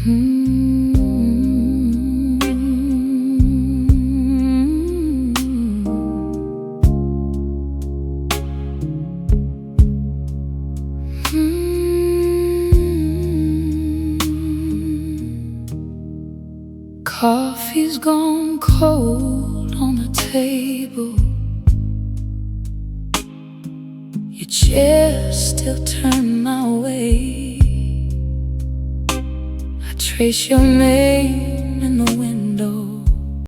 Coffee's gone cold on the table. Your chair still turned my way. I trace your name in the wind.